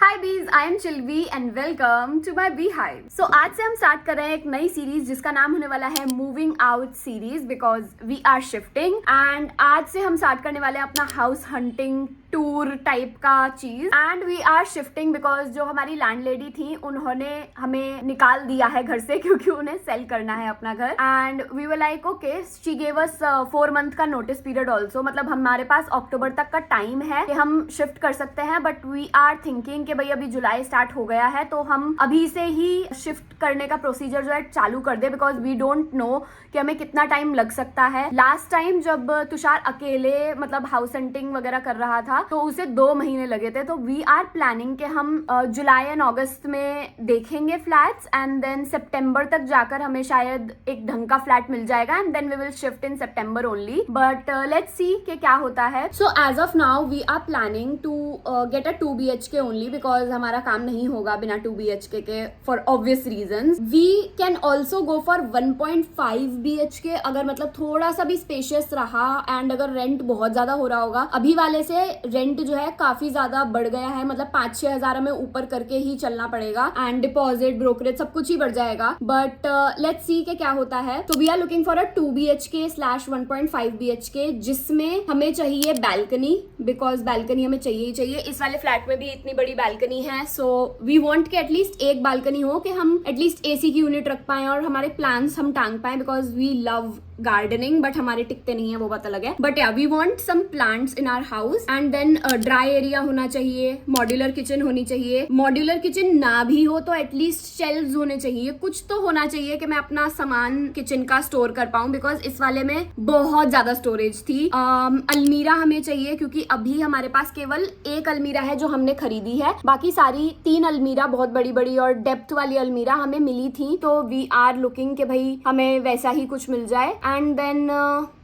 Hi bees, I am Chilvi and welcome to my beehive. So आज से हम start कर रहे हैं एक नई सीरीज जिसका नाम होने वाला है moving out series because we are shifting. And आज से हम स्टार्ट करने वाले हैं अपना हाउस हंटिंग टूर टाइप का चीज। And we are shifting because जो हमारी लैंडलेडी थी उन्होंने हमें निकाल दिया है घर से क्योंकि उन्हें सेल करना है अपना घर। And we were like okay, she gave us 4 month का नोटिस पीरियड ऑल्सो, मतलब हमारे पास अक्टूबर तक का टाइम है कि हम शिफ्ट कर सकते हैं। बट वी आर थिंकिंग कि भाई अभी जुलाई स्टार्ट हो गया है तो हम अभी से ही शिफ्ट करने का प्रोसीजर जो है चालू कर दे बिकॉज वी डोंट नो कि हमें कितना टाइम लग सकता है। लास्ट टाइम जब तुषार अकेले मतलब हाउस हंटिंग वगैरह कर रहा था तो उसे 2 महीने लगे थे। तो वी आर प्लानिंग कि हम जुलाई एंड अगस्त में देखेंगे फ्लैट्स एंड देन सितंबर तक जाकर हमें शायद एक ढंग का फ्लैट मिल जाएगा and then we will shift in September only. But let's see कि क्या होता है। So as of now we are planning to get a 2 BHK only because हमारा काम नहीं होगा बिना 2 BHK के for obvious reasons. We can also go for 1.5 BHK अगर मतलब थोड़ा सा भी स्पेशियस रहा एंड अगर रेंट बहुत ज्यादा हो रहा होगा। अभी वाले से रेंट जो है काफी ज्यादा बढ़ गया है, मतलब 5-6 हजार हमें ऊपर करके ही चलना पड़ेगा एंड डिपॉजिट ब्रोकरेज सब कुछ ही बढ़ जाएगा। बट लेट्स सी के क्या होता है। तो we are looking for a 2 BHK/1.5 BHK जिसमें हमें चाहिए बैल्कनी बिकॉज बैल्कनी हमें चाहिए ही चाहिए। इस वाले फ्लैट में भी इतनी बड़ी बैल्कनी है सो वी वांट कि एटलीस्ट एक बैल्कनी हो कि हम एटलीस्ट AC की यूनिट रख पाए और हमारे प्लांट्स हम टांग पाए because we love gardening but हमारे टिकते नहीं है वो बात अलग है। But yeah we want some plants in our house and then dry area होना चाहिए, मॉड्यूलर किचन होनी चाहिए। मॉड्यूलर किचन ना भी हो तो एटलीस्ट शेल्व्स होने चाहिए, कुछ तो होना चाहिए कि मैं अपना सामान किचन का स्टोर कर पाऊं बिकॉज इस वाले में बहुत ज्यादा स्टोरेज थी। अलमीरा हमें चाहिए क्योंकि अभी हमारे पास केवल एक अलमीरा है जो हमने खरीदी है, बाकी सारी 3 अलमीरा बहुत बड़ी बड़ी और डेप्थ वाली अलमीरा हमें मिली थी। तो वी आर लुकिंग कि भाई हमें वैसा ही कुछ मिल जाए एंड देन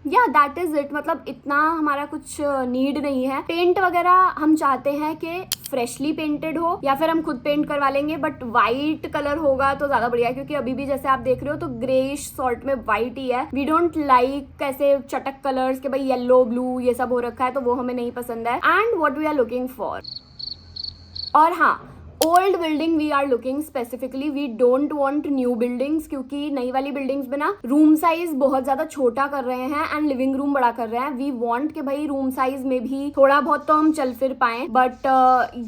या दैट इज इट। मतलब इतना हमारा कुछ नीड नहीं है। पेंट वगैरह हम चाहते हैं कि फ्रेशली पेंटेड हो या फिर हम खुद पेंट करवा लेंगे बट वाइट कलर होगा तो ज्यादा बढ़िया है क्योंकि अभी भी जैसे आप देख रहे हो तो ग्रेइश सॉर्ट में वाइट ही है। वी डोंट लाइक ऐसे चटक कलर्स के भाई येलो ब्लू ये सब हो रखा है तो वो हमें नहीं पसंद है। And what we are looking for, और हाँ, old building we are looking specifically. We don't want new buildings क्योंकि नई वाली बिल्डिंग्स में ना रूम साइज बहुत ज्यादा छोटा कर रहे हैं एंड लिविंग रूम बड़ा कर रहे हैं। वी वांट कि भाई रूम साइज में भी थोड़ा बहुत तो हम चल फिर पाए। बट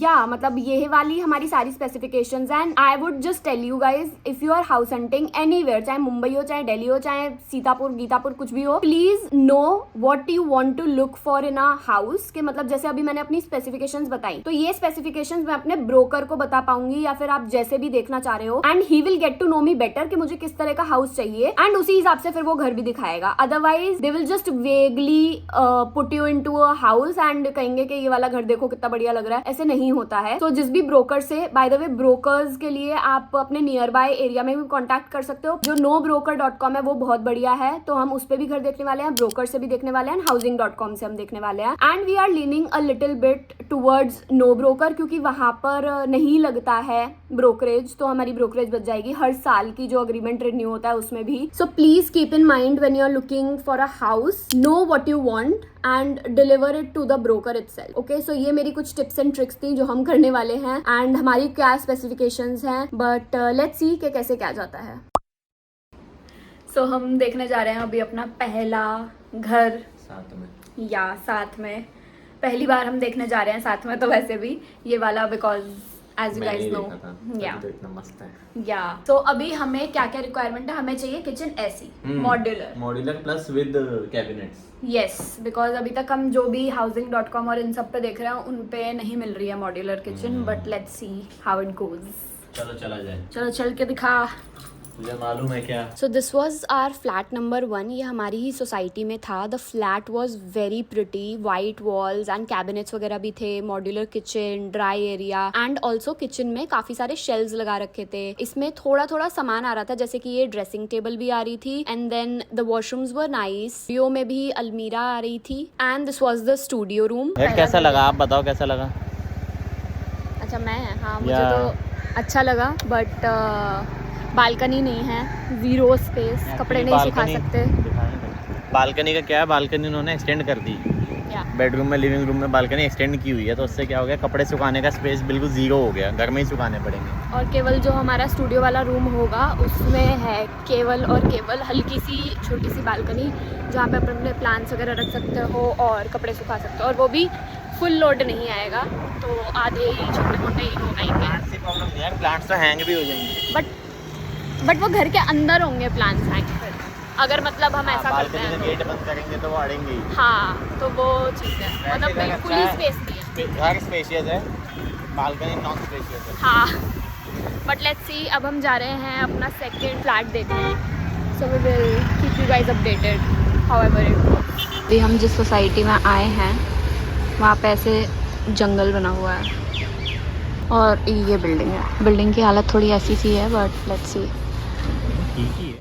या मतलब ये वाली हमारी सारी specifications and I would just tell you guys if you are house hunting anywhere, चाहे मुंबई हो चाहे दिल्ली हो चाहे सीतापुर गीतापुर कुछ भी हो, please know what you want to look for in a house. के मतलब जैसे अभी मैंने अपनी स्पेसिफिकेशंस बताई तो ये स्पेसिफिकेशंस मैं अपने ब्रोकर को बता पाऊंगी या फिर आप जैसे भी देखना चाह रहे हो and he will get to know me better कि मुझे किस तरह का हाउस चाहिए एंड उसी हिसाब से फिर वो घर भी दिखाएगा। Otherwise they will just vaguely put you into a house and कहेंगे कि ये वाला घर देखो कितना बढ़िया लग रहा है। ऐसे नहीं होता है। तो जिस भी ब्रोकर से, बाय द वे ब्रोकर्स के लिए आप अपने नियर बाय एरिया में भी कॉन्टैक्ट कर सकते हो। जो nobroker.com है वो बहुत बढ़िया है तो हम उस पर भी घर देखने वाले हैं, ब्रोकर से भी देखने वाले हैं, housing.com से हम देखने वाले हैं। And we are leaning a little bit towards no broker क्योंकि वहां पर नहीं लगता है ब्रोकरेज, तो हमारी ब्रोकरेज बच जाएगी हर साल की जो अग्रीमेंट रिन्यू होता है उसमें भी। So please keep in mind when you are looking for a house, know what you want and deliver it to the broker itself. Okay, so ये मेरी कुछ टिप्स एंड ट्रिक्स थी जो हम करने वाले हैं एंड हमारी क्या स्पेसिफिकेशंस हैं। बट लेट्स सी कि कैसे क्या जाता है। सो हम देखने जा रहे हैं अभी अपना पहला घर साथ में पहली बार हम देखने जा रहे हैं साथ में। तो वैसे भी ये वाला because as you guys know इतना मस्त है। या तो अभी हमें क्या क्या रिक्वायरमेंट है। हमें चाहिए किचन ऐसी modular plus with cabinets. Yes, because अभी तक हम जो भी housing.com और इन सब पे देख रहे हैं उन पे नहीं मिल रही है modular kitchen. But let's see how it goes. चलो चला जाए, चलो चल के दिखा, तुझे मालूम है क्या। So this was our flat number 1। ये हमारी ही सोसाइटी में था। The flat was very pretty, white walls and cabinets वगैरह भी थे, modular kitchen, dry area and also kitchen में काफी सारे शेल्व्स लगा रखे थे। इसमें थोड़ा थोड़ा सामान आ रहा था जैसे कि ये ड्रेसिंग टेबल भी आ रही थी and then the washrooms were nice. Studio में भी अलमीरा आ रही थी and this was the studio room. कैसा लगा आप बताओ, कैसा लगा? अच्छा मैं, हाँ मुझे तो अच्छा लगा बट बालकनी नहीं है, 0 स्पेस, कपड़े नहीं सुखा सकते। बालकनी का क्या है, बालकनी उन्होंने एक्सटेंड कर दी बेडरूम में, लिविंग रूम में बालकनी एक्सटेंड की हुई है, तो उससे क्या हो गया, कपड़े सुखाने का स्पेस बिल्कुल जीरो हो गया, घर में ही सुखाने पड़ेंगे। और केवल जो हमारा स्टूडियो वाला रूम होगा उसमें है केवल और केवल हल्की सी छोटी सी बालकनी, जहाँ पे अपने प्लांट्स वगैरह रख सकते हो और कपड़े सुखा सकते हो, और वो भी फुल लोड नहीं आएगा, तो आधे ही छोटे मोटे ही हो आएंगे। प्लांट्स तो हैंग भी हो जाएंगे, बट वो घर के अंदर होंगे प्लांट्स हैंग फिर, अगर मतलब हम ऐसा करते हैं गेट बंद करेंगे तो वो अड़ेंगे ही। हाँ, तो वो चीज़ है, मतलब फुली स्पेस नहीं है। घर स्पेशियस है, बालकनी नॉन स्पेशियस है। हाँ, बट लेट्स सी, अब हम जा रहे हैं अपना सेकंड फ्लैट देखने, so we will keep you guys updated however it goes. अभी हम जिस सोसाइटी में आए हैं वहाँ पे ऐसे जंगल बना हुआ है, और ये बिल्डिंग है। बिल्डिंग की हालत थोड़ी ऐसी सी है, but let's see.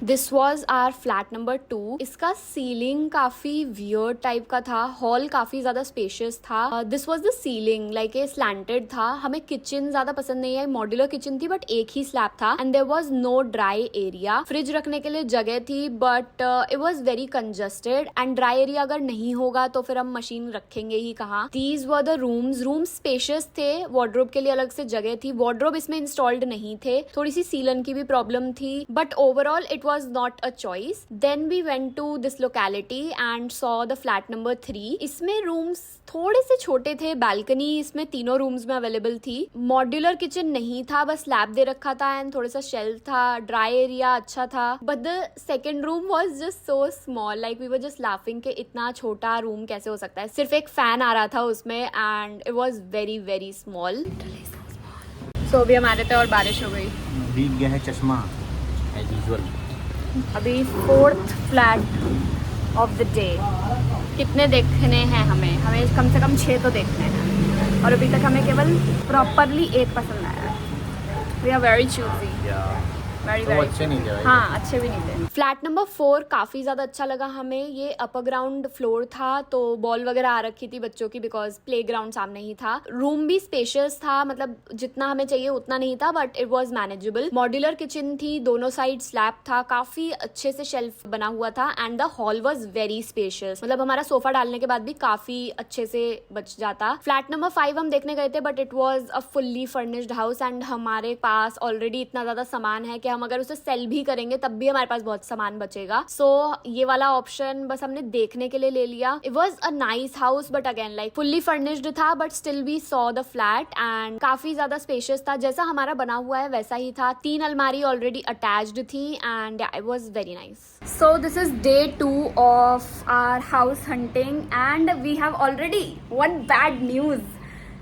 This was our flat number 2। इसका सीलिंग काफ़ी वियर्ड टाइप का था, हॉल काफ़ी ज़्यादा स्पेशियस था। This was the ceiling, like a slanted था। हमें किचन ज़्यादा पसंद नहीं आई, मॉड्यूलर किचन थी बट एक ही स्लैब था, and there was no dry area. Fridge रखने के लिए जगह थी but it was very congested, and dry area अगर नहीं होगा तो फिर हम मशीन रखेंगे ही कहाँ। These were the rooms spacious थे, वार्डरोब के लिए अलग से जगह थी, वार्डरोब इसमें इंस्टॉल्ड नहीं थे, थोड़ी सी सीलन की भी प्रॉब्लम थी, but overall it was not a choice. Then we went to this locality and saw the flat number 3. इसमें रूम्स थोड़े से छोटे थे, बालकनी इसमें तीनों रूम्स में अवेलेबल थी, मॉड्यूलर किचन नहीं था, बस स्लैब दे रखा था एंड थोड़ा सा शेल्फ था, ड्राई एरिया अच्छा था, but the second room was just so small, like we were just laughing कि इतना छोटा रूम कैसे हो सकता है। सिर्फ एक फैन आ रहा था उसमें and it was very very small. So अभी हम आ रहे थे और बारिश हो गई, भीग गया है चश्मा एज यूजुअल। अभी 4th flat of the day. कितने देखने हैं हमें कम से कम 6 तो देखने हैं, और अभी तक हमें केवल प्रॉपरली 1 पसंद आया है। We are very choosy, very अच्छे नहीं थे। हाँ, अच्छे भी नहीं थे। फ्लैट नंबर 4 काफ़ी ज़्यादा अच्छा लगा हमें। ये अपर ग्राउंड फ्लोर था, तो बॉल वगैरह आ रखी थी बच्चों की, बिकॉज प्ले ग्राउंड सामने ही था। रूम भी स्पेशियस था, मतलब जितना हमें चाहिए उतना नहीं था, but it was manageable. Modular kitchen थी, दोनों साइड स्लैब था, काफ़ी अच्छे से शेल्फ बना हुआ था, and the hall was very spacious, मतलब हमारा सोफा डालने के बाद भी काफ़ी अच्छे से बच जाता। फ्लैट नंबर 5 हम देखने गए थे, but it was a fully furnished house, and हमारे पास ऑलरेडी इतना ज़्यादा सामान है कि हम अगर उसे सेल भी करेंगे तब भी हमारे पास बहुत सामान बचेगा। सो ये वाला ऑप्शन बस हमने देखने के लिए ले लिया। It was a nice house, but again like fully furnished था, but still we saw the flat, and काफी ज्यादा स्पेशियस था, जैसा हमारा बना हुआ है वैसा ही था। 3 अलमारी ऑलरेडी अटैच्ड थी, and it was very nice. So this is day 2 of our house hunting, and we have already one bad news.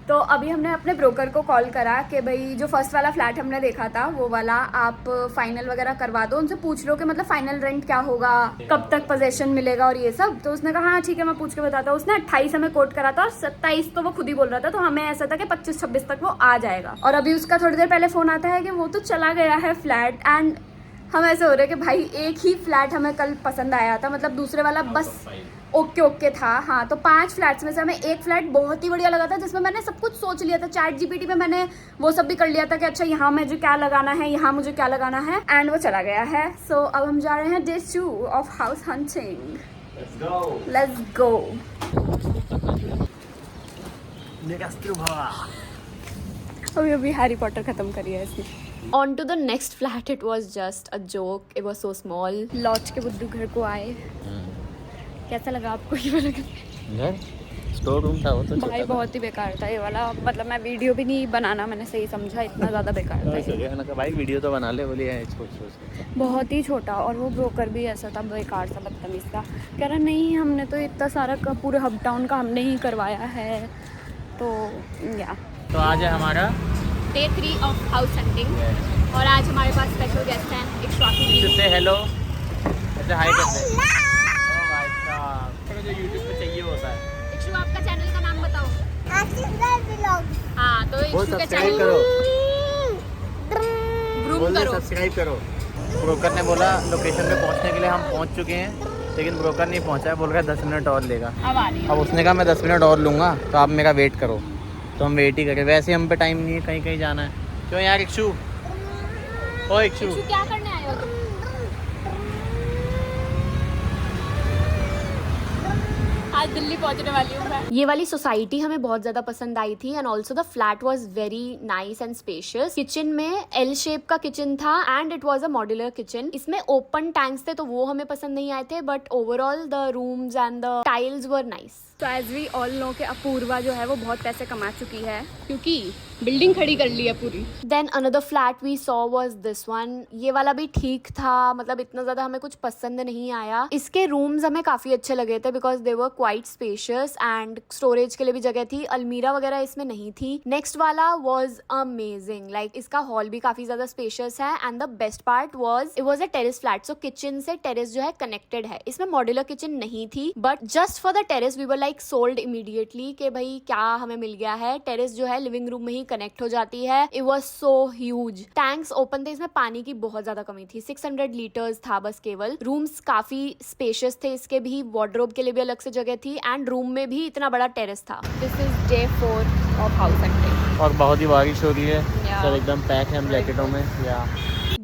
तो अभी हमने अपने ब्रोकर को कॉल करा कि भाई जो फर्स्ट वाला फ्लैट हमने देखा था वो वाला आप फाइनल वगैरह करवा दो, उनसे पूछ लो कि मतलब फाइनल रेंट क्या होगा, कब तक पोजेशन मिलेगा और ये सब। तो उसने कहा हाँ ठीक है मैं पूछ के बताता हूँ। उसने 28 हमें कोट करा था और 27 तो वो खुद ही बोल रहा था, तो हमें ऐसा था कि 25-26 तक वो आ जाएगा। और अभी उसका थोड़ी देर पहले फोन आता है कि वो तो चला गया है फ्लैट, एंड हम ऐसे हो रहे कि भाई एक ही फ्लैट हमें कल पसंद आया था, मतलब दूसरे वाला बस ओके था। हाँ, तो 5 फ्लैट्स में से हमें एक फ्लैट बहुत ही बढ़िया लगा था, जिसमें मैंने सब कुछ सोच लिया था। चैट जीपीटी पे मैंने वो सब भी कर लिया था कि अच्छा यहाँ मुझे क्या लगाना है, यहाँ मुझे क्या लगाना है, एंड वो चला गया है। सो अब हम जा रहे हैं day 2 of house hunting. Let's go. अभी हैरी पॉटर खत्म करी है इसने। On to the next flat. It was just a joke, it was so small. लॉन्च के बुद्धू घर को आए। कैसा लगा आपको ये वाला घर? स्टोर रूम था वो तो भाई, बहुत ही बेकार था ये वाला, मतलब मैं वीडियो भी नहीं बनाना मैंने सही समझा, इतना ज़्यादा बेकार था। भाई वीडियो तो बना ले, बोलिए बहुत ही छोटा, और वो ब्रोकर भी ऐसा था बेकार सा, बदतमीज़ था। कह रहा नहीं हमने तो इतना सारा पूरे हब टाउन का हमने ही करवाया है। तो या तो आज है हमारा डे 3 ऑफ हाउस हंटिंग, और आज हमारे पास स्पेशल गेस्ट हैं इक्शवाकू जी। से हेलो, ऐसे हाय करते हैं। जो यूट्यूब पे चाहिए होता है। इक्शु, आपका चैनल का नाम बताओ। हाँ, तो इक्शु के चैनल करो, ग्रूम करो, सब्सक्राइब करो। ब्रोकर ने बोला लोकेशन पे पहुंचने के लिए हम पहुंच चुके हैं, लेकिन ब्रोकर नहीं पहुंचा है, बोल रहा है 10 मिनट और लेगा। अब उसने कहा मैं 10 मिनट और लूँगा, तो आप मेरा वेट करो। तो हम वेट ही करें, वैसे हम पे टाइम नहीं है, कहीं कहीं जाना है। क्यों यार इक्शु? ओ इक्शु, क्या करने आए हो तुम? आज दिल्ली पहुंचने वाली हूँ मैं। ये वाली सोसाइटी हमें बहुत ज्यादा पसंद आई थी and also the flat was very nice and spacious. Kitchen में एल शेप का किचन था and it was a modular kitchen. इसमें ओपन टैंक्स थे तो वो हमें पसंद नहीं आए थे, but overall the rooms and the tiles were nice. तो एज वी ऑल नो के अपूर्वा जो है वो बहुत पैसे कमा चुकी है क्योंकि बिल्डिंग खड़ी कर ली है पूरी। Then another flat we saw was this one. ये वाला भी ठीक था, मतलब इतना ज्यादा हमें कुछ पसंद नहीं आया। इसके रूम्स हमें काफी अच्छे लगे थे because they were quite spacious and storage के लिए भी जगह थी। अलमीरा वगैरह इसमें नहीं थी। नेक्स्ट वाला वाज अमेजिंग, लाइक इसका हॉल भी काफी ज्यादा स्पेशियस है and the best part was it was a terrace flat. So kitchen से टेरेस जो है कनेक्टेड है। इसमें मॉड्यूलर किचन नहीं थी but just for the terrace we were like sold immediately कि भाई क्या हमें मिल गया है। टेरेस जो है लिविंग रूम में ही कनेक्ट हो जाती है। It was so huge. Tanks open थे, इसमें पानी की बहुत ज्यादा कमी थी। 600 लीटर्स था बस केवल। रूम्स काफी स्पेशियस थे, इसके भी वार्डरोब के लिए भी अलग से जगह थी एंड रूम में भी इतना बड़ा टेरेस था। This is day 4 of house hunting और बहुत ही बारिश हो रही है, सब एकदम पैक है हम जैकेटों में। या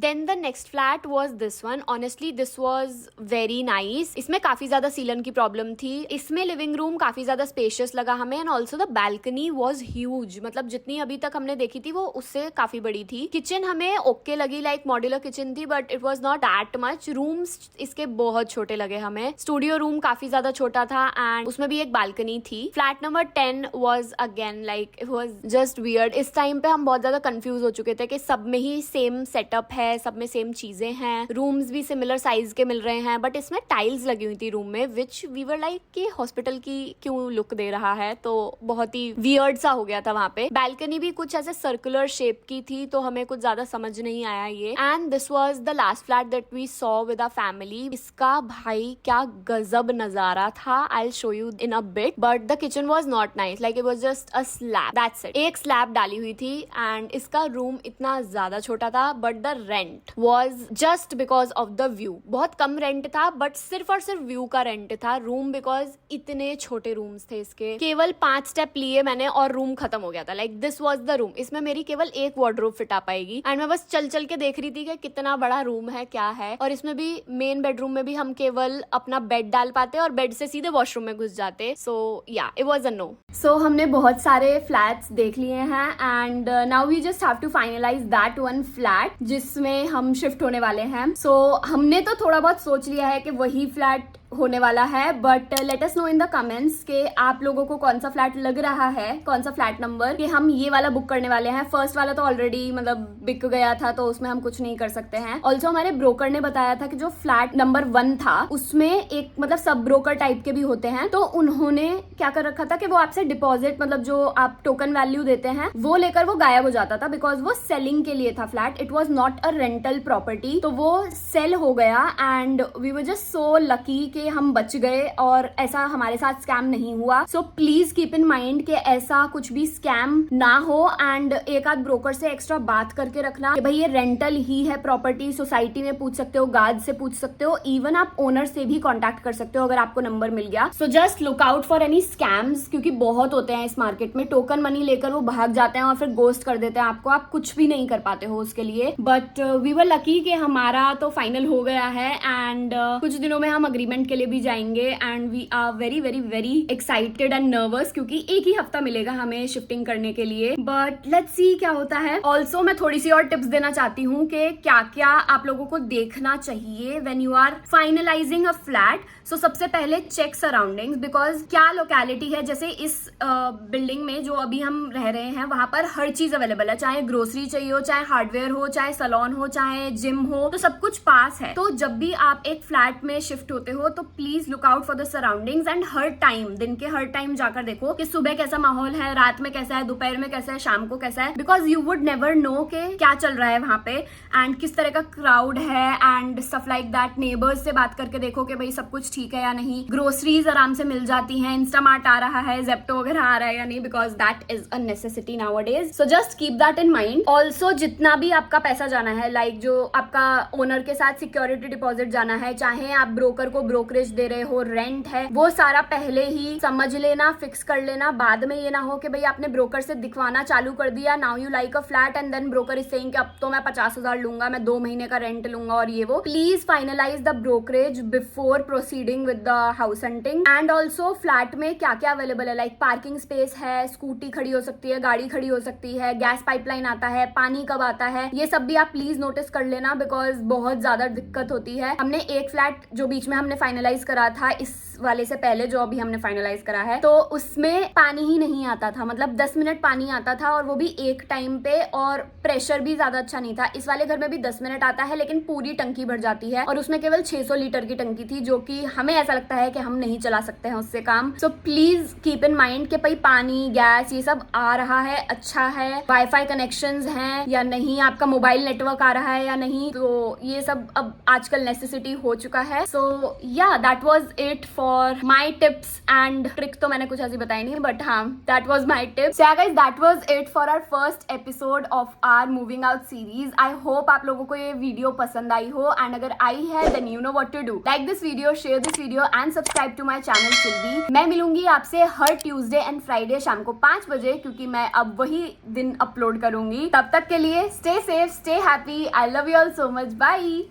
Then the next flat was this one. Honestly, this was very nice. इसमें काफी ज्यादा सीलन की प्रॉब्लम थी। इसमें लिविंग रूम काफी ज्यादा स्पेशियस लगा हमें and also the balcony was huge. मतलब जितनी अभी तक हमने देखी थी वो उससे काफी बड़ी थी। किचन हमें ओके लगी, लाइक मॉड्यूलर किचन थी but it was not that much. Rooms इसके बहुत छोटे लगे हमें। स्टूडियो रूम काफी ज्यादा छोटा था एंड उसमें भी एक बालकनी थी। Flat number 10 was again like it was just weird. इस टाइम पे हम बहुत ज्यादा कंफ्यूज हो चुके थे कि सब में ही सेम सेटअप है, सब में सेम चीजें हैं, रूम्स भी सिमिलर साइज के मिल रहे हैं बट इसमें टाइल्स लगी हुई थी रूम में विच वी वर लाइक कि हॉस्पिटल की क्यों लुक दे रहा है। तो बहुत ही वियर्ड सा हो गया था वहां पे। बैल्कनी भी कुछ ऐसे सर्कुलर शेप की थी तो हमें कुछ ज्यादा समझ नहीं आया ये। And this was the last flat that we saw with our family. इसका भाई क्या गजब नजारा था। I will show you in a bit but the kitchen was not nice, like it was just a slab, that's it. एक slab डाली हुई थी एंड इसका रूम इतना ज्यादा छोटा था but the rent was just because of the view। बहुत कम रेंट था बट सिर्फ और सिर्फ व्यू का रेंट था। रूम बिकॉज इतने छोटे रूम्स थे इसके। केवल 5 स्टेप लिए मैंने और रूम खत्म हो गया था। Like this was the room. इसमें मेरी केवल एक वार्डरोब फिट आ पाएगी एंड मैं बस चल चल के देख रही थी कि कितना बड़ा रूम है क्या है। और इसमें भी मेन बेडरूम में भी हम केवल अपना बेड डाल पाते और बेड से सीधे वॉशरूम में घुस जाते। So yeah it was a no. So हमने बहुत सारे फ्लैट्स देख लिए हैं and now we just have to finalize that one flat जिसमें हम शिफ्ट होने वाले हैं। सो हमने तो थोड़ा बहुत सोच लिया है कि वही फ्लैट होने वाला है but let us know in the comments कि आप लोगों को कौन सा फ्लैट लग रहा है, कौन सा फ्लैट नंबर कि हम ये वाला बुक करने वाले हैं। फर्स्ट वाला तो ऑलरेडी मतलब बिक गया था तो उसमें हम कुछ नहीं कर सकते हैं। ऑल्सो हमारे ब्रोकर ने बताया था कि जो फ्लैट नंबर 1 था उसमें एक मतलब सब ब्रोकर टाइप के भी होते हैं तो उन्होंने क्या कर रखा था कि वो आपसे डिपॉजिट मतलब जो आप टोकन वैल्यू देते हैं वो लेकर वो गायब हो जाता था बिकॉज वो सेलिंग के लिए था flat. It was not a rental property. तो वो सेल हो गया and we were just so lucky कि हम बच गए और ऐसा हमारे साथ स्कैम नहीं हुआ। सो प्लीज कीप इन माइंड कि ऐसा कुछ भी स्कैम ना हो एंड एक आध ब्रोकर से एक्स्ट्रा बात करके रखना कि भाई ये रेंटल ही है प्रॉपर्टी। सोसाइटी में पूछ सकते हो, गार्ड से पूछ सकते हो, इवन आप ओनर से भी कॉन्टेक्ट कर सकते हो अगर आपको नंबर मिल गया। So just look out for any scams क्योंकि बहुत होते हैं इस मार्केट में। टोकन मनी लेकर वो भाग जाते हैं और फिर गोस्ट कर देते हैं आपको, आप कुछ भी नहीं कर पाते हो उसके लिए। बट वी वर लकी कि हमारा तो फाइनल हो गया है एंड कुछ दिनों में हम अग्रीमेंट के लिए भी जाएंगे and we are very very very excited and nervous क्योंकि एक ही हफ्ता मिलेगा हमें शिफ्टिंग करने के लिए। बट लेट्स सी क्या होता है। ऑल्सो मैं थोड़ी सी और टिप्स देना चाहती हूँ कि क्या क्या आप लोगों को देखना चाहिए when you are finalising a flat. So सबसे पहले चेक सराउंडिंग्स बिकॉज क्या लोकेलिटी है। जैसे इस बिल्डिंग में जो अभी हम रह रहे हैं वहां पर हर चीज अवेलेबल है, चाहे ग्रोसरी चाहिए हो, चाहे हार्डवेयर हो, चाहे सैलून हो, चाहे जिम हो, तो सब कुछ पास है। तो जब भी आप एक फ्लैट में शिफ्ट होते हो तो please look out for the surroundings and her time, दिन के हर टाइम जाकर देखो कि सुबह कैसा माहौल है, रात में कैसा है, दोपहर में कैसा है, शाम को कैसा है। Because you would never know के क्या चल रहा है वहां पे एंड किस तरह का क्राउड है and stuff like that. Neighbours से बात करके देखो कि भाई सब कुछ ठीक है या नहीं। ग्रोसरीज आराम से मिल जाती हैं, इंस्टामार्ट आ रहा है, जेप्टो वगैरह आ रहा है या नहीं, because that is a necessity nowadays. So just keep that in mind. Also जितना भी आपका पैसा जाना है, लाइक जो आपका ओनर के साथ सिक्योरिटी डिपॉजिट जाना है, चाहे आप ब्रोकर को ब्रोकर ब्रोकरेज दे रहे हो, रेंट है, वो सारा पहले ही समझ लेना, फिक्स कर लेना। बाद में ये ना हो कि भाई आपने ब्रोकर से दिखवाना चालू कर दिया, now you like a flat and then broker is saying कि अब तो मैं 50,000 लूंगा, मैं 2 महीने का रेंट लूंगा और ये वो। Please finalize the brokerage before proceeding with the house hunting. And also flat में क्या क्या अवेलेबल है, लाइक पार्किंग स्पेस है, स्कूटी खड़ी हो सकती है, गाड़ी खड़ी हो सकती है, गैस पाइपलाइन आता है, पानी कब आता है, ये सब भी आप प्लीज नोटिस कर लेना, बिकॉज बहुत ज्यादा दिक्कत होती है। हमने एक फ्लैट जो बीच में हमने फाइनलाइज करा था, इस वाले से पहले जो अभी हमने फाइनलाइज करा है, तो उसमें पानी ही नहीं आता था, मतलब 10 मिनट पानी आता था और वो भी एक टाइम पे, और प्रेशर भी ज्यादा अच्छा नहीं था। इस वाले घर में भी 10 मिनट आता है लेकिन पूरी टंकी भर जाती है, और उसमें केवल 600 लीटर की टंकी थी, जो कि हमें ऐसा लगता है कि हम नहीं चला सकते हैं उससे काम। सो प्लीज कीप इन माइंड कि भाई पानी, गैस, ये सब आ रहा है, अच्छा है, वाईफाई कनेक्शंस हैं या नहीं, आपका मोबाइल नेटवर्क आ रहा है या नहीं, तो ये सब अब आजकल नेसेसिटी हो चुका है। So yeah that was it for my tips and trick. तो मैंने कुछ ऐसी बताई नहीं, बट हाँ, that was my tips. So guys, that was it for our first episode of our moving out series. I hope आप लोगों को ये वीडियो पसंद आई हो, एंड अगर आई है then you know what to do. Like this video, share this video and subscribe to my channel Silvi. मैं मिलूंगी आपसे हर ट्यूसडे एंड फ्राइडे शाम को 5 बजे, क्योंकि मैं अब वही दिन अपलोड करूंगी। तब तक के लिए stay safe, stay happy, I love you all so much, bye.